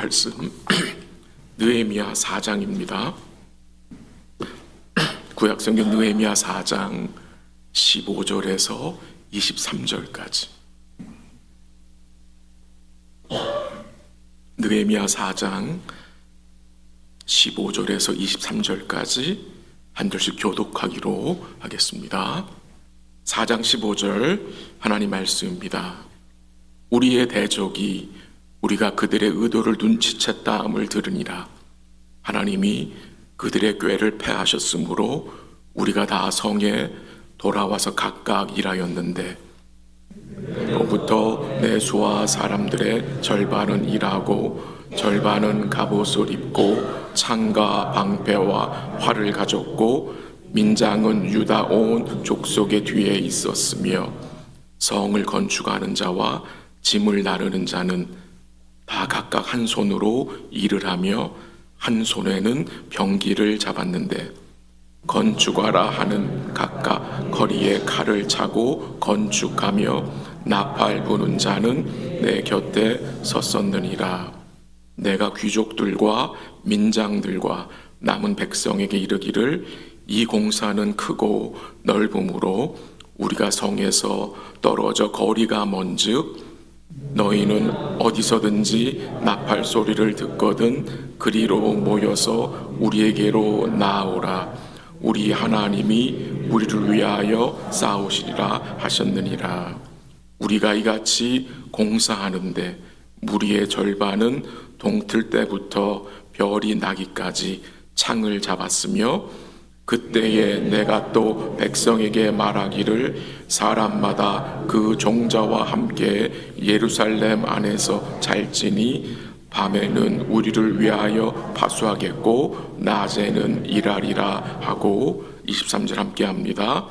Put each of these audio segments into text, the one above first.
말씀 느헤미야 4장입니다. 구약성경 느헤미야 4장 15절에서 23절까지. 느헤미야 4장 15절에서 23절까지 한 절씩 교독하기로 하겠습니다. 4장 15절 하나님 말씀입니다. 우리의 대적이 우리가 그들의 의도를 눈치챘다함을 들으니라. 하나님이 그들의 꾀를 패하셨으므로 우리가 다 성에 돌아와서 각각 일하였는데, 로부터 내 수하 사람들의 절반은 일하고 절반은 갑옷을 입고 창과 방패와 활을 가졌고, 민장은 유다 온 족속의 뒤에 있었으며, 성을 건축하는 자와 짐을 나르는 자는 다 각각 한 손으로 일을 하며 한 손에는 병기를 잡았는데, 건축하라 하는 각각 거리에 칼을 차고 건축하며 나팔 부는 자는 내 곁에 섰었느니라. 내가 귀족들과 민장들과 남은 백성에게 이르기를, 이 공사는 크고 넓음으로 우리가 성에서 떨어져 거리가 먼즉 너희는 어디서든지 나팔 소리를 듣거든 그리로 모여서 우리에게로 나아오라. 우리 하나님이 우리를 위하여 싸우시리라 하셨느니라. 우리가 이같이 공사하는데 무리의 절반은 동틀 때부터 별이 나기까지 창을 잡았으며, 그때에 내가 또 백성에게 말하기를, 사람마다 그 종자와 함께 예루살렘 안에서 잘지니 밤에는 우리를 위하여 파수하겠고 낮에는 일하리라 하고. 23절 함께 합니다.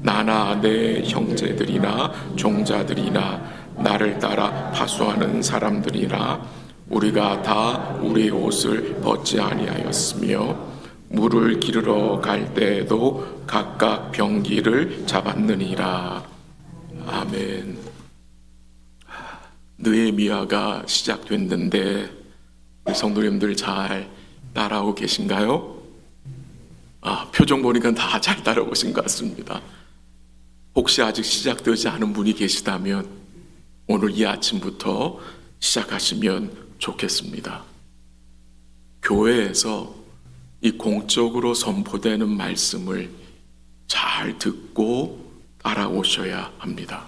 나나 내 형제들이나 종자들이나 나를 따라 파수하는 사람들이나 우리가 다 우리의 옷을 벗지 아니하였으며, 물을 기르러 갈 때에도 각각 병기를 잡았느니라. 아멘. 느헤미야가 시작됐는데 성도님들 잘 따라오고 계신가요? 표정 보니까 다 잘 따라오신 것 같습니다. 혹시 아직 시작되지 않은 분이 계시다면 오늘 이 아침부터 시작하시면 좋겠습니다. 교회에서 이 공적으로 선포되는 말씀을 잘 듣고 따라오셔야 합니다.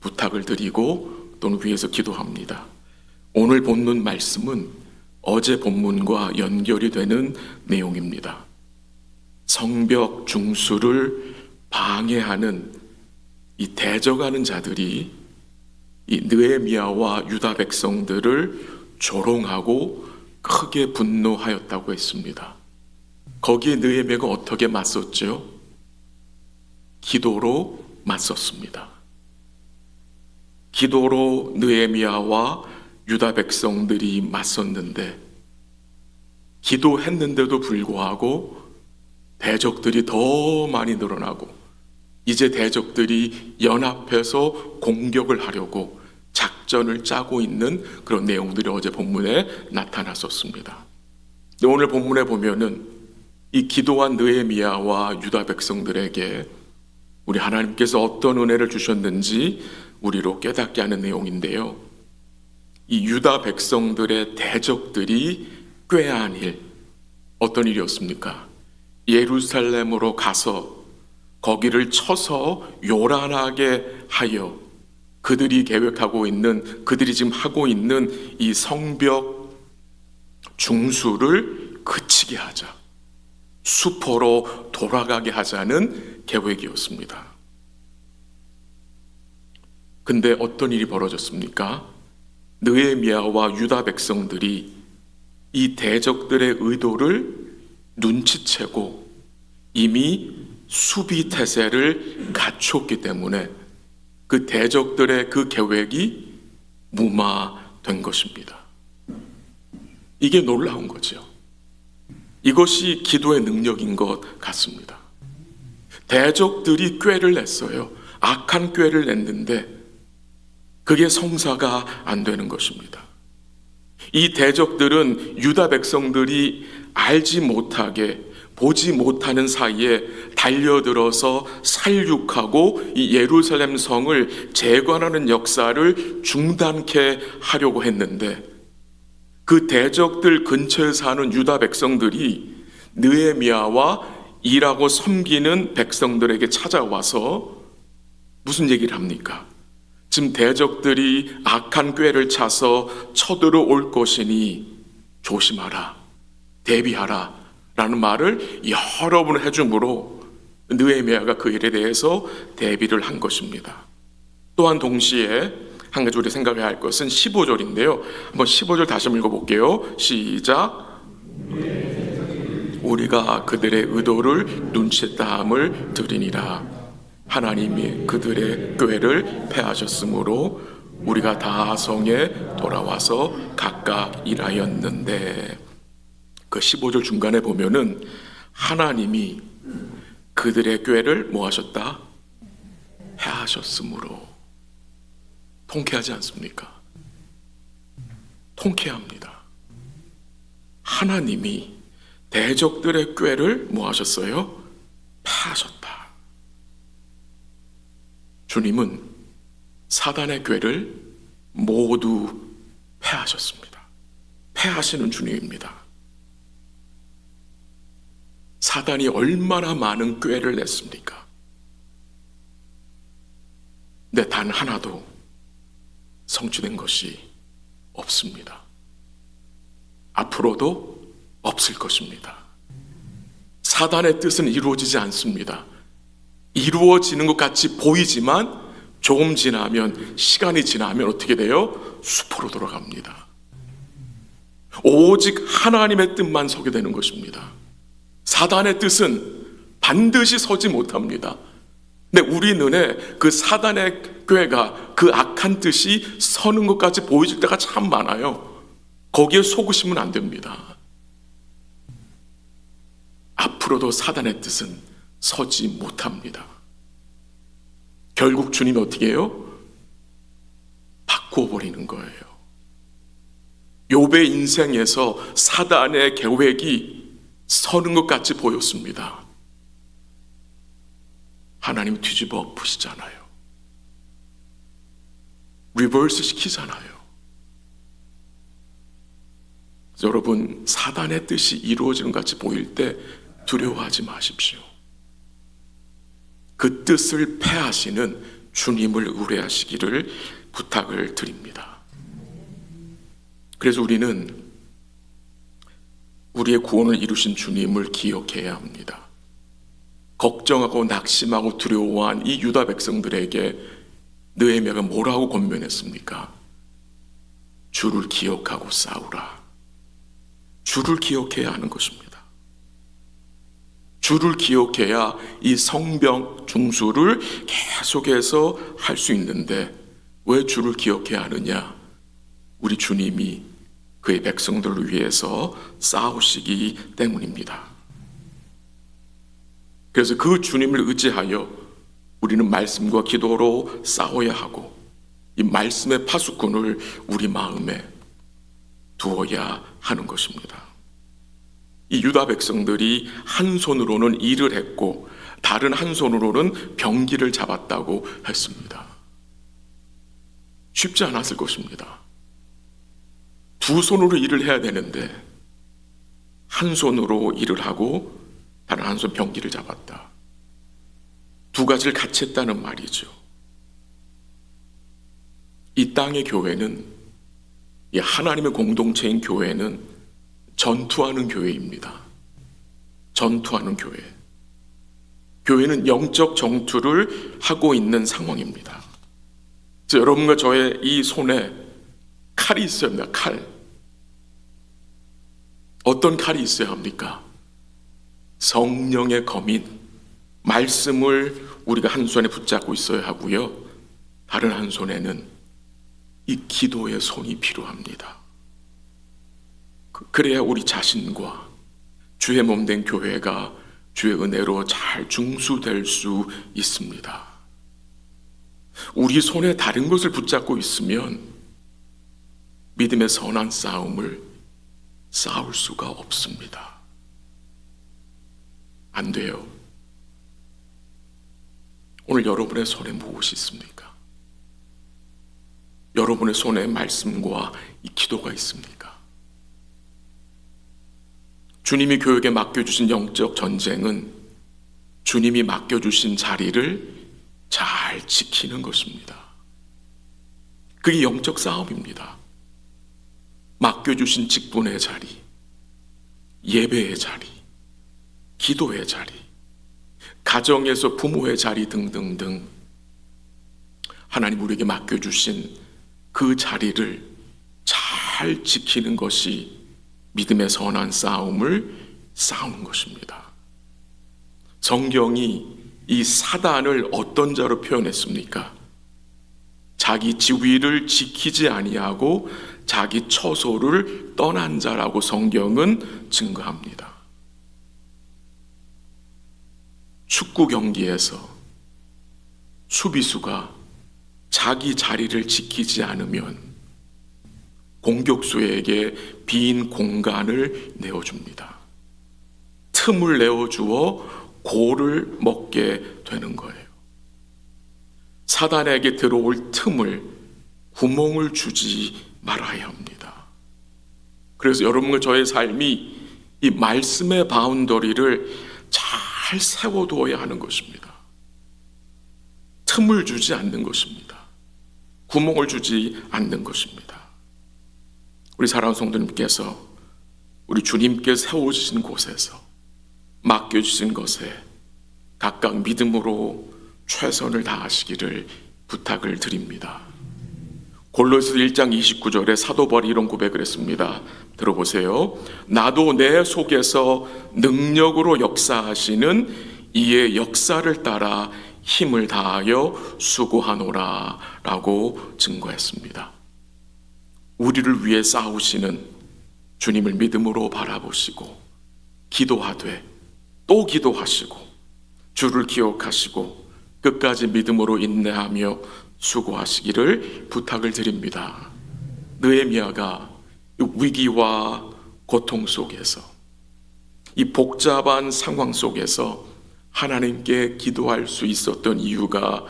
부탁을 드리고 또는 위해서 기도합니다. 오늘 본문 말씀은 어제 본문과 연결이 되는 내용입니다. 성벽 중수를 방해하는 이 대적하는 자들이 이 느헤미야와 유다 백성들을 조롱하고 크게 분노하였다고 했습니다. 거기에 느헤미야가 어떻게 맞섰죠? 기도로 맞섰습니다. 기도로 느헤미야와 유다 백성들이 맞섰는데, 기도했는데도 불구하고 대적들이 더 많이 늘어나고, 이제 대적들이 연합해서 공격을 하려고 작전을 짜고 있는 그런 내용들이 어제 본문에 나타났었습니다. 오늘 본문에 보면은 이 기도한 느헤미야와 유다 백성들에게 우리 하나님께서 어떤 은혜를 주셨는지 우리로 깨닫게 하는 내용인데요. 이 유다 백성들의 대적들이 꾀한 일, 어떤 일이었습니까? 예루살렘으로 가서 거기를 쳐서 요란하게 하여 그들이 계획하고 있는, 그들이 지금 하고 있는 이 성벽 중수를 그치게 하자, 수포로 돌아가게 하자는 계획이었습니다. 근데 어떤 일이 벌어졌습니까? 느헤미야와 유다 백성들이 이 대적들의 의도를 눈치채고 이미 수비 태세를 갖췄기 때문에 그 대적들의 그 계획이 무마된 것입니다. 이게 놀라운 거죠. 이것이 기도의 능력인 것 같습니다. 대적들이 꾀를 냈어요. 악한 꾀를 냈는데 그게 성사가 안 되는 것입니다. 이 대적들은 유다 백성들이 알지 못하게 보지 못하는 사이에 달려들어서 살육하고 이 예루살렘 성을 재건하는 역사를 중단케 하려고 했는데, 그 대적들 근처에 사는 유다 백성들이 느헤미야와 일하고 섬기는 백성들에게 찾아와서 무슨 얘기를 합니까? 지금 대적들이 악한 꾀를 차서 쳐들어올 것이니 조심하라, 대비하라 라는 말을 여러 번 해주므로 느헤미야가 그 일에 대해서 대비를 한 것입니다. 또한 동시에 한 가지 우리 생각해야 할 것은 15절인데요. 한번 15절 다시 한번 읽어볼게요. 시작. 우리가 그들의 의도를 눈치땀을 들이니라. 하나님이 그들의 꾀를 패하셨으므로 우리가 다 성에 돌아와서 각각 일하였는데, 그 15절 중간에 보면은 하나님이 그들의 꾀를 뭐 하셨다? 패하셨으므로. 통쾌하지 않습니까? 통쾌합니다. 하나님이 대적들의 꾀를 뭐 하셨어요? 패하셨다. 주님은 사단의 꾀를 모두 패하셨습니다. 패하시는 주님입니다. 사단이 얼마나 많은 꾀를 냈습니까? 근데 단 하나도 성취된 것이 없습니다. 앞으로도 없을 것입니다. 사단의 뜻은 이루어지지 않습니다. 이루어지는 것 같이 보이지만 조금 지나면, 시간이 지나면 어떻게 돼요? 수포로 돌아갑니다. 오직 하나님의 뜻만 서게 되는 것입니다. 사단의 뜻은 반드시 서지 못합니다. 근데 우리 눈에 그 사단의 꾀가, 그 악한 뜻이 서는 것까지 보여질 때가 참 많아요. 거기에 속으시면 안 됩니다. 앞으로도 사단의 뜻은 서지 못합니다. 결국 주님이 어떻게 해요? 바꾸어 버리는 거예요. 욥의 인생에서 사단의 계획이 서는 것 같이 보였습니다. 하나님 뒤집어 엎으시잖아요. 리버스 시키잖아요. 여러분, 사단의 뜻이 이루어지는 것 같이 보일 때 두려워하지 마십시오. 그 뜻을 패하시는 주님을 의뢰하시기를 부탁을 드립니다. 그래서 우리는 우리의 구원을 이루신 주님을 기억해야 합니다. 걱정하고 낙심하고 두려워한 이 유다 백성들에게 느헤미야가 뭐라고 권면했습니까? 주를 기억하고 싸우라. 주를 기억해야 하는 것입니다. 주를 기억해야 이 성병 중수를 계속해서 할 수 있는데, 왜 주를 기억해야 하느냐? 우리 주님이 그의 백성들을 위해서 싸우시기 때문입니다. 그래서 그 주님을 의지하여 우리는 말씀과 기도로 싸워야 하고, 이 말씀의 파수꾼을 우리 마음에 두어야 하는 것입니다. 이 유다 백성들이 한 손으로는 일을 했고 다른 한 손으로는 병기를 잡았다고 했습니다. 쉽지 않았을 것입니다. 두 손으로 일을 해야 되는데 한 손으로 일을 하고 다른 한 손 병기를 잡았다. 두 가지를 같이 했다는 말이죠. 이 땅의 교회는, 이 하나님의 공동체인 교회는 전투하는 교회입니다. 전투하는 교회. 교회는 영적 전투를 하고 있는 상황입니다. 여러분과 저의 이 손에 칼이 있어야 합니다. 칼. 어떤 칼이 있어야 합니까? 성령의 검인, 말씀을 우리가 한 손에 붙잡고 있어야 하고요. 다른 한 손에는 이 기도의 손이 필요합니다. 그래야 우리 자신과 주의 몸된 교회가 주의 은혜로 잘 중수될 수 있습니다. 우리 손에 다른 것을 붙잡고 있으면 믿음의 선한 싸움을 싸울 수가 없습니다. 안 돼요. 오늘 여러분의 손에 무엇이 있습니까? 여러분의 손에 말씀과 이 기도가 있습니까? 주님이 교회에 맡겨주신 영적 전쟁은 주님이 맡겨주신 자리를 잘 지키는 것입니다. 그게 영적 싸움입니다. 맡겨주신 직분의 자리, 예배의 자리, 기도의 자리, 가정에서 부모의 자리 등등등 하나님 우리에게 맡겨주신 그 자리를 잘 지키는 것이 믿음의 선한 싸움을 싸우는 것입니다. 성경이 이 사단을 어떤 자로 표현했습니까? 자기 지위를 지키지 아니하고 자기 처소를 떠난 자라고 성경은 증거합니다. 축구 경기에서 수비수가 자기 자리를 지키지 않으면 공격수에게 빈 공간을 내어줍니다. 틈을 내어주어 골을 먹게 되는 거예요. 사단에게 들어올 틈을, 구멍을 주지 말아야 합니다. 그래서 여러분과 저의 삶이 이 말씀의 바운더리를 잘 세워두어야 하는 것입니다. 틈을 주지 않는 것입니다. 구멍을 주지 않는 것입니다. 우리 사랑하는 성도님께서 우리 주님께 세워주신 곳에서 맡겨주신 것에 각각 믿음으로 최선을 다하시기를 부탁을 드립니다. 골로새서 1장 29절에 사도 바울이 이런 고백을 했습니다. 들어보세요. 나도 내 속에서 능력으로 역사하시는 이의 역사를 따라 힘을 다하여 수고하노라 라고 증거했습니다. 우리를 위해 싸우시는 주님을 믿음으로 바라보시고 기도하되 또 기도하시고 주를 기억하시고 끝까지 믿음으로 인내하며 수고하시기를 부탁을 드립니다. 느헤미야가 위기와 고통 속에서 이 복잡한 상황 속에서 하나님께 기도할 수 있었던 이유가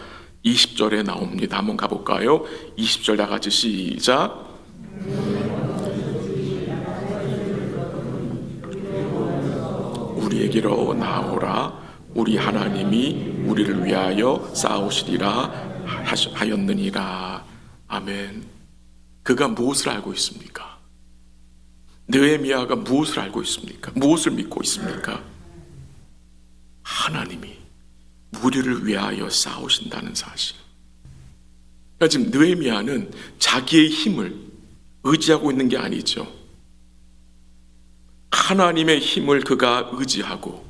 20절에 나옵니다. 한번 가볼까요? 20절 다 같이 시작. 우리에게로 나오라. 우리 하나님이 우리를 위하여 싸우시리라 하였느니라. 아멘. 그가 무엇을 알고 있습니까? 느헤미야가 무엇을 알고 있습니까? 무엇을 믿고 있습니까? 하나님이 우리를 위하여 싸우신다는 사실. 그러니까 지금 느헤미야는 자기의 힘을 의지하고 있는 게 아니죠. 하나님의 힘을 그가 의지하고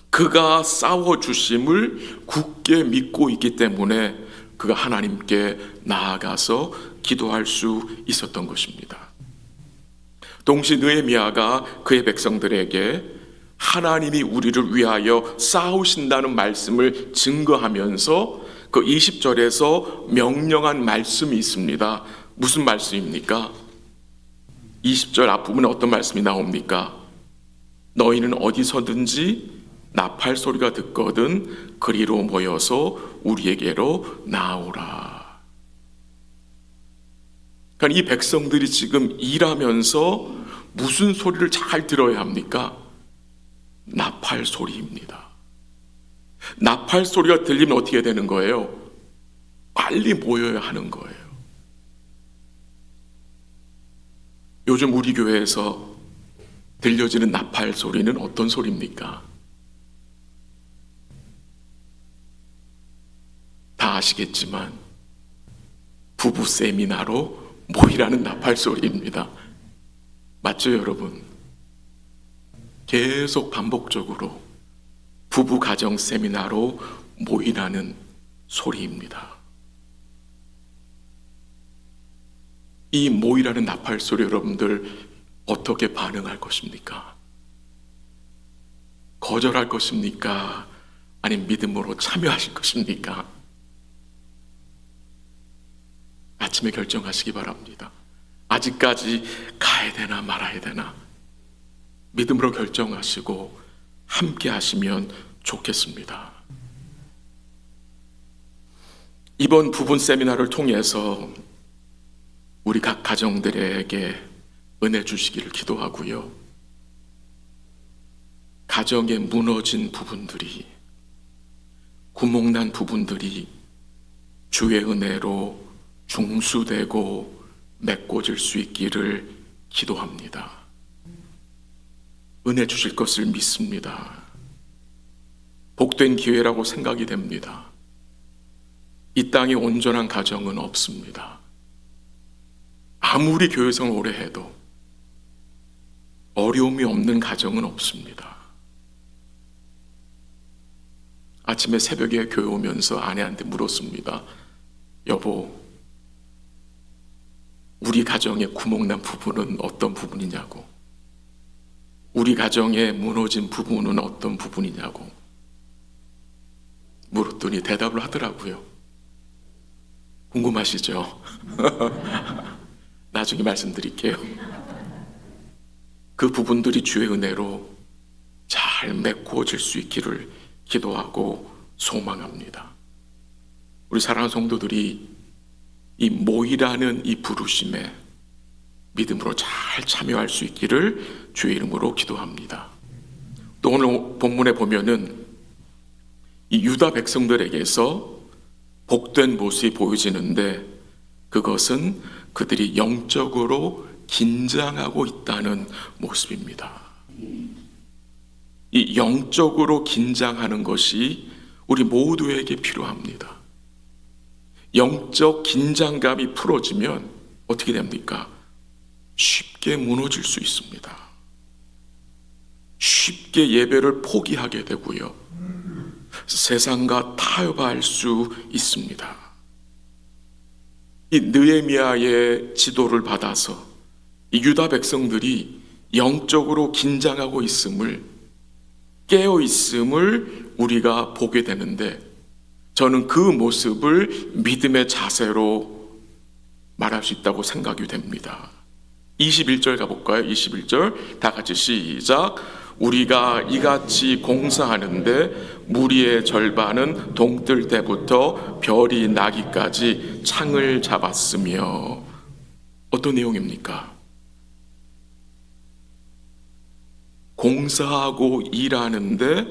그가 싸워주심을 굳게 믿고 있기 때문에 그가 하나님께 나아가서 기도할 수 있었던 것입니다. 동시에 느헤미야가 그의 백성들에게 하나님이 우리를 위하여 싸우신다는 말씀을 증거하면서 그 20절에서 명령한 말씀이 있습니다. 무슨 말씀입니까? 20절 앞부분에 어떤 말씀이 나옵니까? 너희는 어디서든지 나팔 소리가 듣거든 그리로 모여서 우리에게로 나오라. 그러니까 이 백성들이 지금 일하면서 무슨 소리를 잘 들어야 합니까? 나팔 소리입니다. 나팔 소리가 들리면 어떻게 되는 거예요? 빨리 모여야 하는 거예요. 요즘 우리 교회에서 들려지는 나팔 소리는 어떤 소리입니까? 다 아시겠지만 부부 세미나로 모이라는 나팔 소리입니다. 맞죠, 여러분? 계속 반복적으로 부부 가정 세미나로 모이라는 소리입니다. 이 모이라는 나팔 소리 여러분들 어떻게 반응할 것입니까? 거절할 것입니까? 아니면 믿음으로 참여하실 것입니까? 아침에 결정하시기 바랍니다. 아직까지 가야 되나 말아야 되나 믿음으로 결정하시고 함께 하시면 좋겠습니다. 이번 부분 세미나를 통해서 우리 각 가정들에게 은혜 주시기를 기도하고요. 가정에 무너진 부분들이, 구멍난 부분들이 주의 은혜로 중수되고 메꿔질 수 있기를 기도합니다. 은혜 주실 것을 믿습니다. 복된 기회라고 생각이 됩니다. 이 땅에 온전한 가정은 없습니다. 아무리 교회생활 오래 해도 어려움이 없는 가정은 없습니다. 아침에 새벽에 교회 오면서 아내한테 물었습니다. 여보, 우리 가정에 구멍난 부분은 어떤 부분이냐고, 우리 가정에 무너진 부분은 어떤 부분이냐고 물었더니 대답을 하더라고요. 궁금하시죠? 나중에 말씀드릴게요. 그 부분들이 주의 은혜로 잘 메꾸어질 수 있기를 기도하고 소망합니다. 우리 사랑하는 성도들이 이 모이라는 이 부르심에 믿음으로 잘 참여할 수 있기를 주의 이름으로 기도합니다. 또 오늘 본문에 보면은 이 유다 백성들에게서 복된 모습이 보여지는데 그것은 그들이 영적으로 긴장하고 있다는 모습입니다. 이 영적으로 긴장하는 것이 우리 모두에게 필요합니다. 영적 긴장감이 풀어지면 어떻게 됩니까? 쉽게 무너질 수 있습니다. 쉽게 예배를 포기하게 되고요. 세상과 타협할 수 있습니다. 이 느헤미야의 지도를 받아서 이 유다 백성들이 영적으로 긴장하고 있음을, 깨어 있음을 우리가 보게 되는데, 저는 그 모습을 믿음의 자세로 말할 수 있다고 생각이 됩니다. 21절 가볼까요? 21절 다 같이 시작. 우리가 이같이 공사하는데 무리의 절반은 동뜰 때부터 별이 나기까지 창을 잡았으며. 어떤 내용입니까? 공사하고 일하는데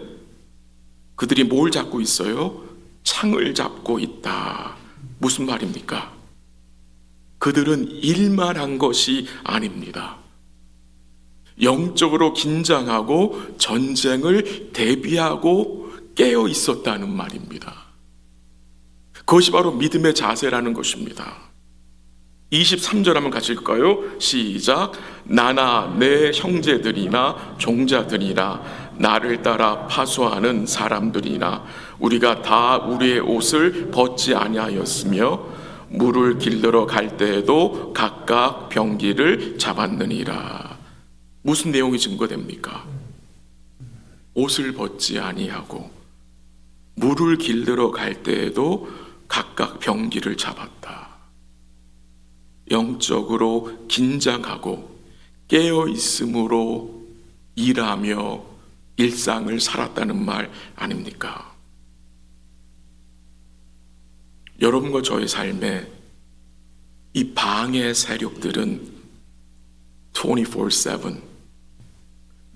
그들이 뭘 잡고 있어요? 창을 잡고 있다. 무슨 말입니까? 그들은 일만 한 것이 아닙니다. 영적으로 긴장하고 전쟁을 대비하고 깨어 있었다는 말입니다. 그것이 바로 믿음의 자세라는 것입니다. 23절 한번 같이 읽을까요? 시작. 나나 내 형제들이나 종자들이나 나를 따라 파수하는 사람들이나 우리가 다 우리의 옷을 벗지 아니하였으며 물을 길들어 갈 때에도 각각 병기를 잡았느니라. 무슨 내용이 증거됩니까? 옷을 벗지 아니하고 물을 길들어 갈 때에도 각각 병기를 잡았다. 영적으로 긴장하고 깨어 있음으로 일하며 일상을 살았다는 말 아닙니까? 여러분과 저의 삶에 이 방해 세력들은 24/7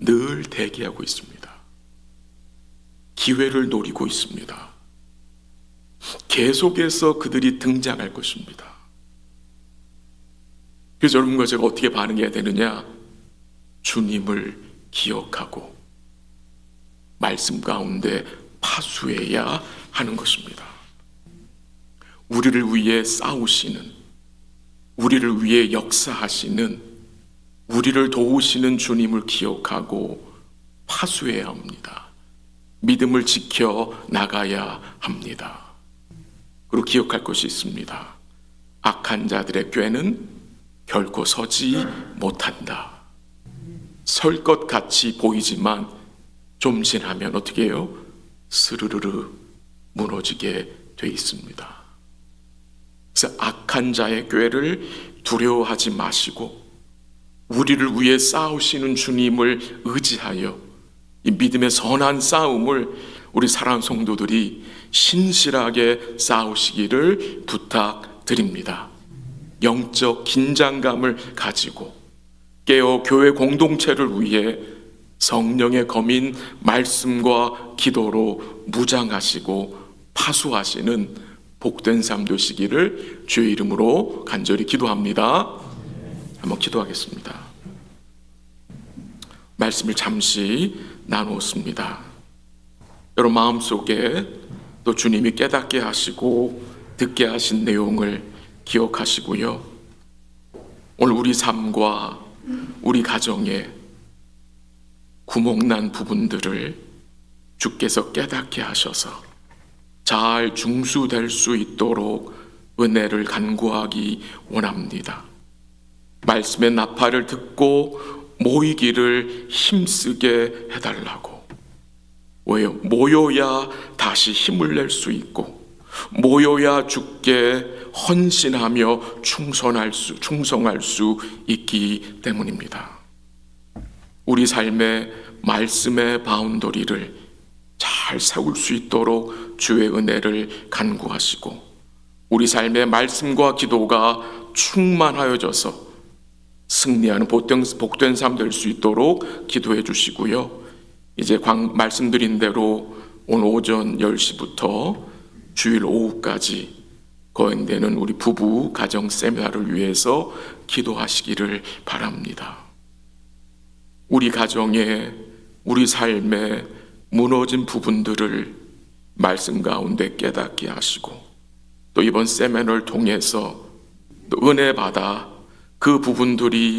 늘 대기하고 있습니다. 기회를 노리고 있습니다. 계속해서 그들이 등장할 것입니다. 그래서 여러분과 제가 어떻게 반응해야 되느냐? 주님을 기억하고 말씀 가운데 파수해야 하는 것입니다. 우리를 위해 싸우시는, 우리를 위해 역사하시는, 우리를 도우시는 주님을 기억하고 파수해야 합니다. 믿음을 지켜 나가야 합니다. 그리고 기억할 것이 있습니다. 악한 자들의 꾀는 결코 서지 못한다. 설 것 같이 보이지만 좀 지나면 어떻게 해요? 스르르르 무너지게 돼 있습니다. 그래서 악한 자의 꾀를 두려워하지 마시고 우리를 위해 싸우시는 주님을 의지하여 이 믿음의 선한 싸움을 우리 사랑하는 성도들이 신실하게 싸우시기를 부탁드립니다. 영적 긴장감을 가지고 깨어 교회 공동체를 위해 성령의 검인 말씀과 기도로 무장하시고 파수하시는 복된 삶 되시기를 주의 이름으로 간절히 기도합니다. 한번 기도하겠습니다. 말씀을 잠시 나누었습니다. 여러분 마음속에 또 주님이 깨닫게 하시고 듣게 하신 내용을 기억하시고요. 오늘 우리 삶과 우리 가정에 구멍난 부분들을 주께서 깨닫게 하셔서 잘 중수될 수 있도록 은혜를 간구하기 원합니다. 말씀의 나팔을 듣고 모이기를 힘쓰게 해달라고. 왜요? 모여야 다시 힘을 낼 수 있고 모여야 주께 헌신하며 충성할 수 있기 때문입니다. 우리 삶의 말씀의 바운더리를 잘 세울 수 있도록 주의 은혜를 간구하시고 우리 삶의 말씀과 기도가 충만하여져서 승리하는 복된 삶 될 수 있도록 기도해 주시고요. 이제 말씀드린 대로 오늘 오전 10시부터 주일 오후까지 거행되는 우리 부부 가정 세미나를 위해서 기도하시기를 바랍니다. 우리 가정에 우리 삶에 무너진 부분들을 말씀 가운데 깨닫게 하시고 또 이번 세미나를 통해서 또 은혜 받아 그 부분들이